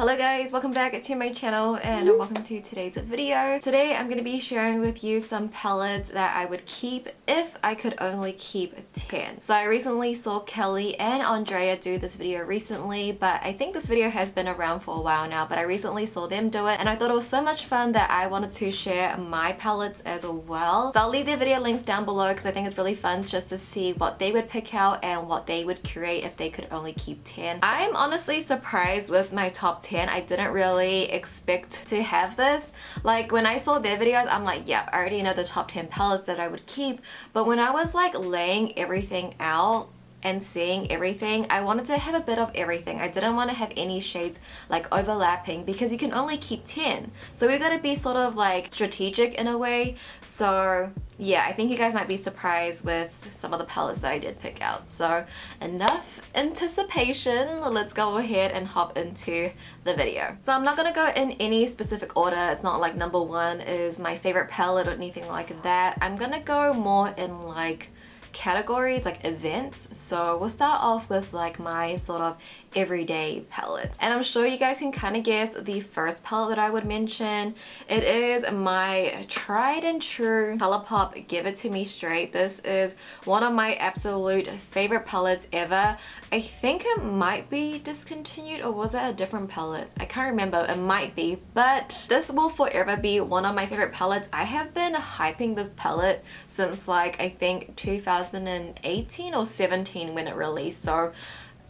Hello guys, welcome back to my channel and welcome to today's video. Today I'm going to be sharing with you some palettes that I would keep if I could only keep 10. So I recently saw Kelly and Andrea do this video recently, but I think this video has been around for a while now, but I recently saw them do it and I thought it was so much fun that I wanted to share my palettes as well. So I'll leave their video links down below because I think it's really fun just to see what they would pick out and what they would create if they could only keep 10. I'm honestly surprised with my top 10. I didn't really expect to have this. Like when I saw their videos, I'm like, yeah, I already know the top 10 palettes that I would keep. But when I was like laying everything out and seeing everything, I wanted to have a bit of everything. I didn't want to have any shades like overlapping because you can only keep 10. So we got to be sort of like strategic in a way. So yeah, I think you guys might be surprised with some of the palettes that I did pick out. So enough anticipation, let's go ahead and hop into the video. So I'm not gonna go in any specific order. It's not like number one is my favorite palette or anything like that. I'm gonna go more in like categories, like events. So we'll start off with like my sort of everyday palette, and I'm sure you guys can kind of guess the first palette that I would mention. It is my tried and true ColourPop Give It To Me Straight. This is one of my absolute favorite palettes ever. I think it might be discontinued, or was it a different palette? I can't remember. It might be, but this will forever be one of my favorite palettes. I have been hyping this palette since like I think 2018 or 17 when it released, so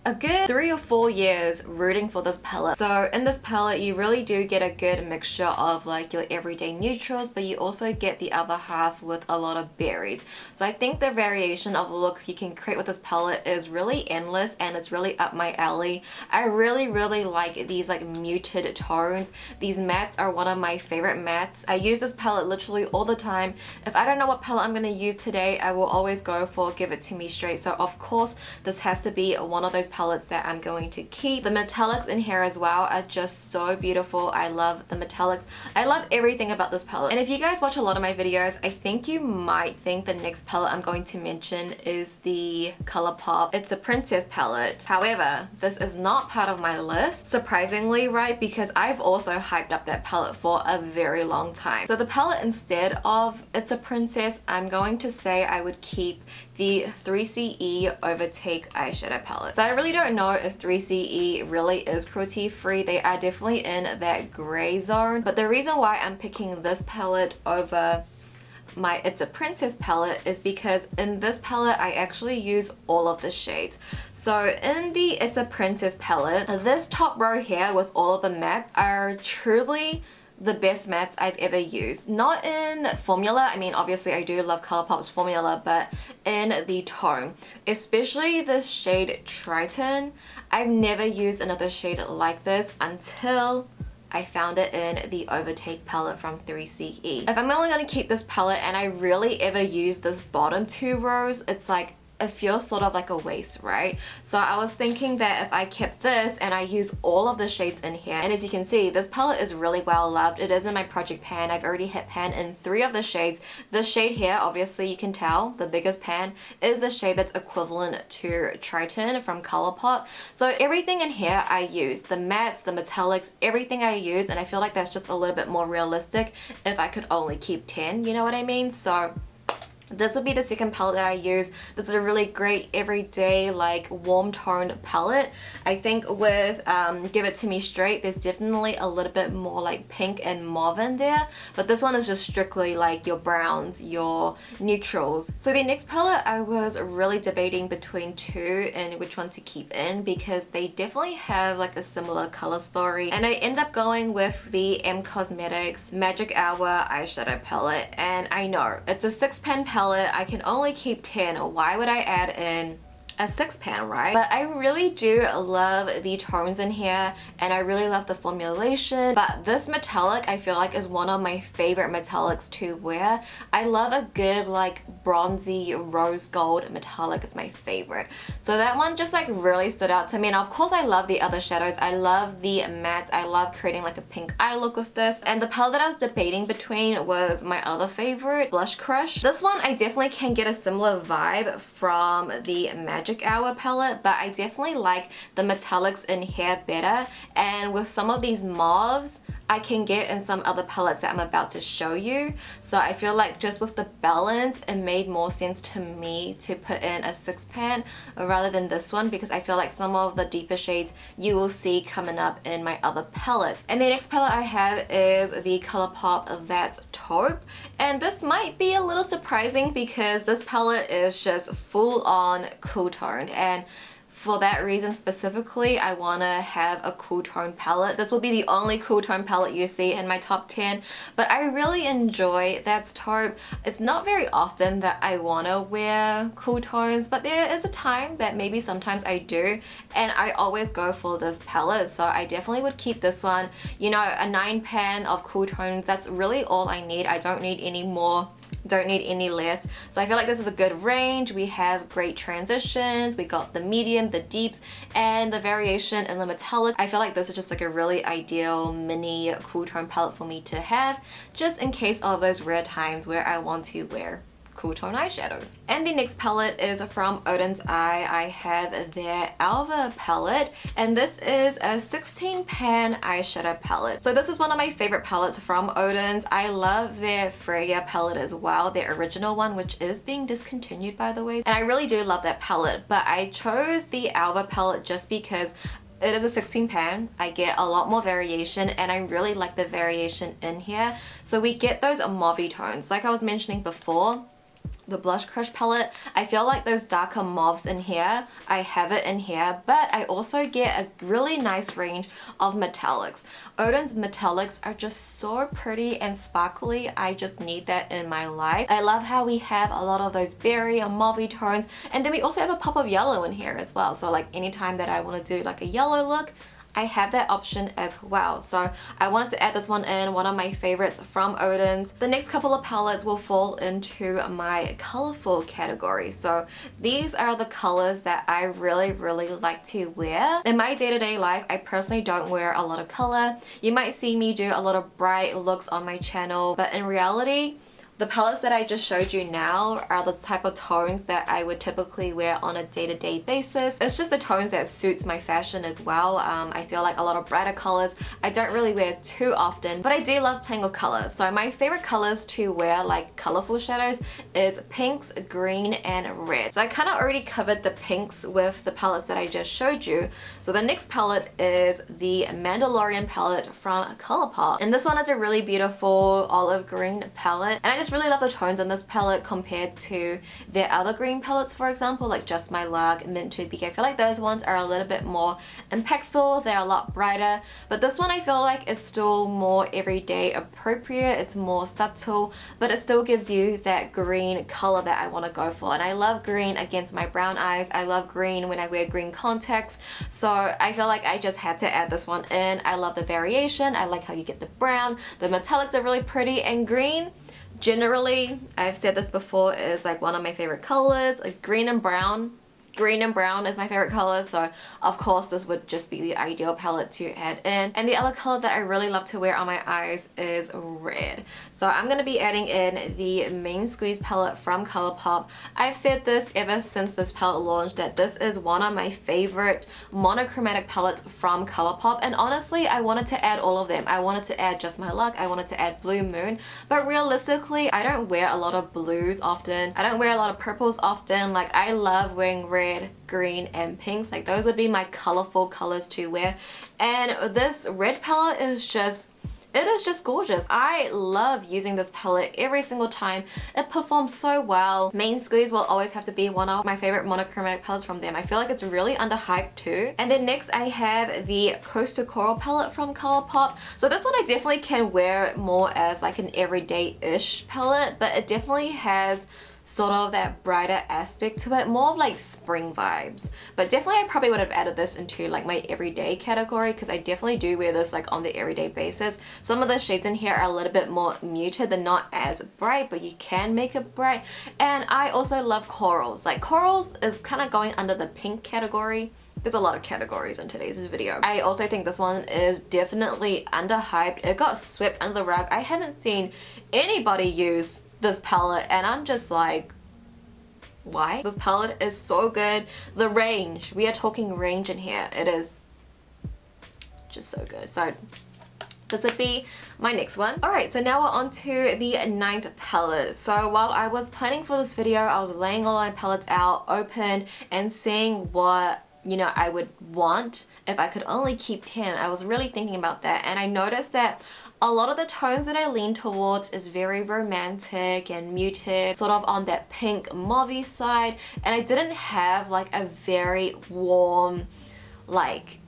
a good 3 or 4 years rooting for this palette. So in this palette you really do get a good mixture of like your everyday neutrals, but you also get the other half with a lot of berries. So I think the variation of looks you can create with this palette is really endless and it's really up my alley. I really like these like muted tones. These mattes are one of my favorite mattes. I use this palette literally all the time. If I don't know what palette I'm going to use today, I will always go for Give It To Me Straight. So of course this has to be one of those palettes that I'm going to keep. The metallics in here as well are just so beautiful. I love the metallics. I love everything about this palette. And if you guys watch a lot of my videos, I think you might think the next palette I'm going to mention is the ColourPop It's a Princess palette. However, this is not part of my list, surprisingly, right? Because I've also hyped up that palette for a very long time. So the palette instead of It's a Princess, I'm going to say I would keep the 3CE Overtake eyeshadow palette. So I really don't know if 3CE really is cruelty free. They are definitely in that gray zone, but the reason why I'm picking this palette over my It's a Princess palette is because in this palette I actually use all of the shades. So in the It's a Princess palette, this top row here with all of the mattes are truly the best mattes I've ever used. Not in formula, I mean obviously I do love ColourPop's formula, but in the tone. Especially this shade Triton. I've never used another shade like this until I found it in the Overtake palette from 3CE. If I'm only going to keep this palette and I really ever use this bottom two rows, it's like it feels sort of like a waste, right? So I was thinking that if I kept this and I use all of the shades in here, and as you can see, this palette is really well loved. It is in my project pan. I've already hit pan in 3 of the shades. This shade here, obviously you can tell, the biggest pan, is the shade that's equivalent to Triton from ColourPop. So everything in here I use, the mattes, the metallics, everything I use, and I feel like that's just a little bit more realistic if I could only keep 10, you know what I mean? So this will be the second palette that I use. This is a really great everyday like warm toned palette. I think with Give It To Me Straight there's definitely a little bit more like pink and mauve in there, but this one is just strictly like your browns, your neutrals. So the next palette I was really debating between 2 and which one to keep in because they definitely have like a similar color story, and I end up going with the M Cosmetics Magic Hour eyeshadow palette. And I know it's a 6-pan palette, I can only keep 10. Why would I add in a 6-pan, right? But I really do love the tones in here and I really love the formulation. But this metallic I feel like is one of my favorite metallics to wear. I love a good like bronzy rose gold metallic. It's my favorite. So that one just like really stood out to me, and of course I love the other shadows. I love the mattes. I love creating like a pink eye look with this. And the palette that I was debating between was my other favorite, Blush Crush. This one I definitely can get a similar vibe from the Magic magic hour palette, but I definitely like the metallics in here better, and with some of these mauves I can get in some other palettes that I'm about to show you. So I feel like just with the balance, it made more sense to me to put in a 6 pan rather than this one, because I feel like some of the deeper shades you will see coming up in my other palettes. And the next palette I have is the ColourPop That's Taupe, and this might be a little surprising because this palette is just full on cool toned, and for that reason specifically, I want to have a cool tone palette. This will be the only cool tone palette you see in my top 10, but I really enjoy That's Taupe. It's not very often that I want to wear cool tones, but there is a time that maybe sometimes I do, and I always go for this palette, so I definitely would keep this one. You know, a 9 pan of cool tones, that's really all I need. I don't need any more, don't need any less. So I feel like this is a good range. We have great transitions, we got the medium, the deeps, and the variation in the metallic. I feel like this is just like a really ideal mini cool tone palette for me to have, just in case of those rare times where I want to wear cool tone eyeshadows. And the next palette is from Oden's Eye. I have their Alva palette, and this is a 16 pan eyeshadow palette. So this is one of my favorite palettes from Oden's. I love their Freya palette as well, their original one, which is being discontinued by the way, and I really do love that palette, but I chose the Alva palette just because it is a 16 pan. I get a lot more variation, and I really like the variation in here. So we get those mauve tones like I was mentioning before. The Blush Crush palette, I feel like those darker mauves in here, I have it in here, but I also get a really nice range of metallics. Oden's metallics are just so pretty and sparkly. I just need that in my life. I love how we have a lot of those berry or mauve tones, and then we also have a pop of yellow in here as well. So like anytime that I want to do like a yellow look, I have that option as well. So I wanted to add this one in, one of my favorites from Oden's. The next couple of palettes will fall into my colorful category. So these are the colors that I really like to wear. In my day-to-day life, I personally don't wear a lot of color. You might see me do a lot of bright looks on my channel, but in reality, the palettes that I just showed you now are the type of tones that I would typically wear on a day-to-day basis. It's just the tones that suits my fashion as well. I feel like a lot of brighter colors I don't really wear too often, but I do love playing with colors. So my favorite colors to wear like colorful shadows is pinks, green, and red. So I kind of already covered the pinks with the palettes that I just showed you. So the next palette is the Mandalorian palette from ColourPop, and this one is a really beautiful olive green palette, and I just really love the tones in this palette compared to their other green palettes, for example, like Just My Luck, Mint to Be. I feel like those ones are a little bit more impactful, they're a lot brighter, but this one I feel like it's still more everyday appropriate, it's more subtle, but it still gives you that green color that I want to go for. And I love green against my brown eyes, I love green when I wear green contacts, so I feel like I just had to add this one in. I love the variation, I like how you get the brown, the metallics are really pretty, and green generally, I've said this before, is like one of my favorite colors. Like green and brown is my favorite color, so of course this would just be the ideal palette to add in. And the other color that I really love to wear on my eyes is red. So I'm going to be adding in the Main Squeeze palette from ColourPop. I've said this ever since this palette launched, that this is one of my favorite monochromatic palettes from ColourPop, and honestly I wanted to add all of them. I wanted to add Just My Luck, I wanted to add Blue Moon, but realistically I don't wear a lot of blues often, I don't wear a lot of purples often. Like I love wearing red, green, and pinks. Like those would be my colorful colors to wear, and this red palette is just, it is just gorgeous. I love using this palette every single time. It performs so well. Main Squeeze will always have to be one of my favorite monochromatic palettes from them. I feel like it's really underhyped too. And then next I have the Coastal Coral palette from ColourPop. So this one I definitely can wear more as like an everyday-ish palette, but it definitely has sort of that brighter aspect to it, more of like spring vibes. But definitely I probably would have added this into like my everyday category, because I definitely do wear this like on the everyday basis. Some of the shades in here are a little bit more muted, they're not as bright, but you can make it bright. And I also love corals. Like corals is kind of going under the pink category. There's a lot of categories in today's video. I also think this one is definitely underhyped. It got swept under the rug. I haven't seen anybody use this palette, and I'm just like, why. This palette is so good. The range, we are talking range in here. It is just so good. So this would be my next one. Alright, so now we're on to the 9th palette. So while I was planning for this video, I was laying all my palettes out, open, and seeing what, you know, I would want if I could only keep 10. I was really thinking about that, and I noticed that a lot of the tones that I lean towards is very romantic and muted, sort of on that pink mauve side, and I didn't have like a very warm, like,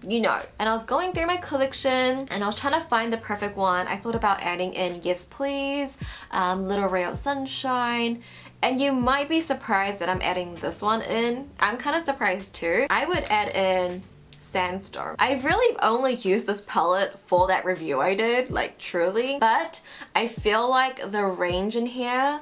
you know. And I was going through my collection and I was trying to find the perfect one. I thought about adding in Yes Please, Little Ray of Sunshine, and you might be surprised that I'm adding this one in. I'm kind of surprised too. I would add in Sandstorm. I really only used this palette for that review I did, like truly, but I feel like the range in here,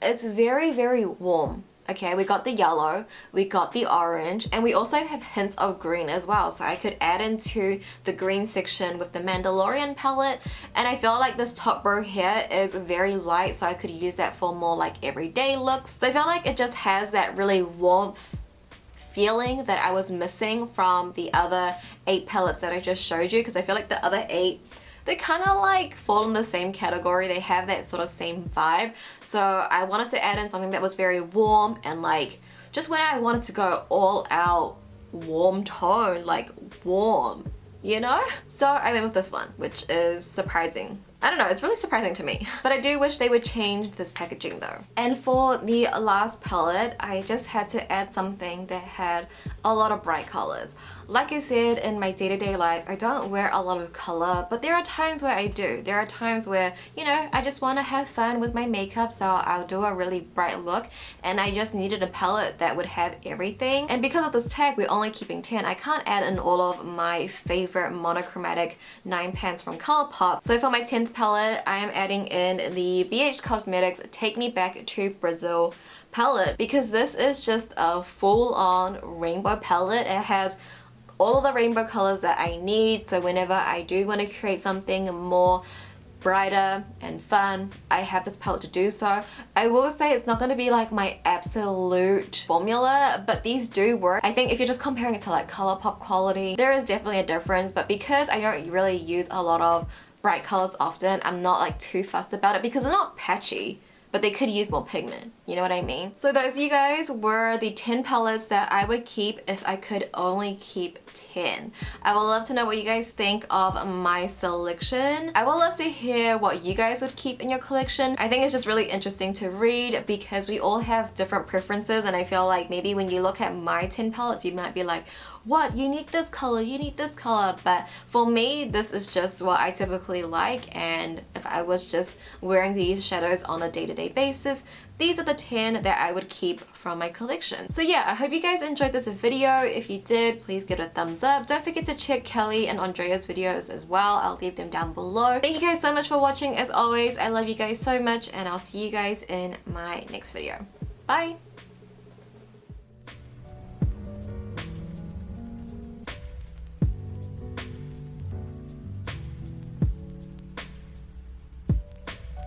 it's very, very warm. Okay, we got the yellow, we got the orange, and we also have hints of green as well, so I could add into the green section with the Mandalorian palette. And I feel like this top row here is very light, so I could use that for more like everyday looks. So I feel like it just has that really warmth feeling that I was missing from the other 8 palettes that I just showed you, because I feel like the other 8, they kind of like fall in the same category. They have that sort of same vibe. So I wanted to add in something that was very warm and like just when I wanted to go all out warm tone, like warm, you know? So I went with this one, which is surprising. I don't know, it's really surprising to me. But I do wish they would change this packaging though. And for the last palette, I just had to add something that had a lot of bright colors. Like I said, in my day-to-day life, I don't wear a lot of color, but there are times where I do. There are times where, you know, I just want to have fun with my makeup, so I'll do a really bright look, and I just needed a palette that would have everything. And because of this tag, we're only keeping 10, I can't add in all of my favorite monochromatic 9 pans from ColourPop. So for my 10th palette, I am adding in the BH Cosmetics Take Me Back to Brazil palette, because this is just a full-on rainbow palette. It has all of the rainbow colors that I need, so whenever I do want to create something more brighter and fun, I have this palette to do so. I will say it's not going to be like my absolute formula, but these do work. I think if you're just comparing it to like ColourPop quality, there is definitely a difference, but because I don't really use a lot of bright colors often, I'm not like too fussed about it because they're not patchy, but they could use more pigment, you know what I mean? So those, you guys, were the 10 palettes that I would keep if I could only keep 10. I would love to know what you guys think of my selection. I would love to hear what you guys would keep in your collection. I think it's just really interesting to read because we all have different preferences, and I feel like maybe when you look at my 10 palettes, you might be like, what, you need this color, you need this color, but for me this is just what I typically like, and if I was just wearing these shadows on a day-to-day basis, these are the 10 that I would keep from my collection. So yeah, I hope you guys enjoyed this video. If you did, please give it a thumbs up. Don't forget to check Kelly and Andrea's videos as well. I'll leave them down below. Thank you guys so much for watching. As always, I love you guys so much, and I'll see you guys in my next video. Bye!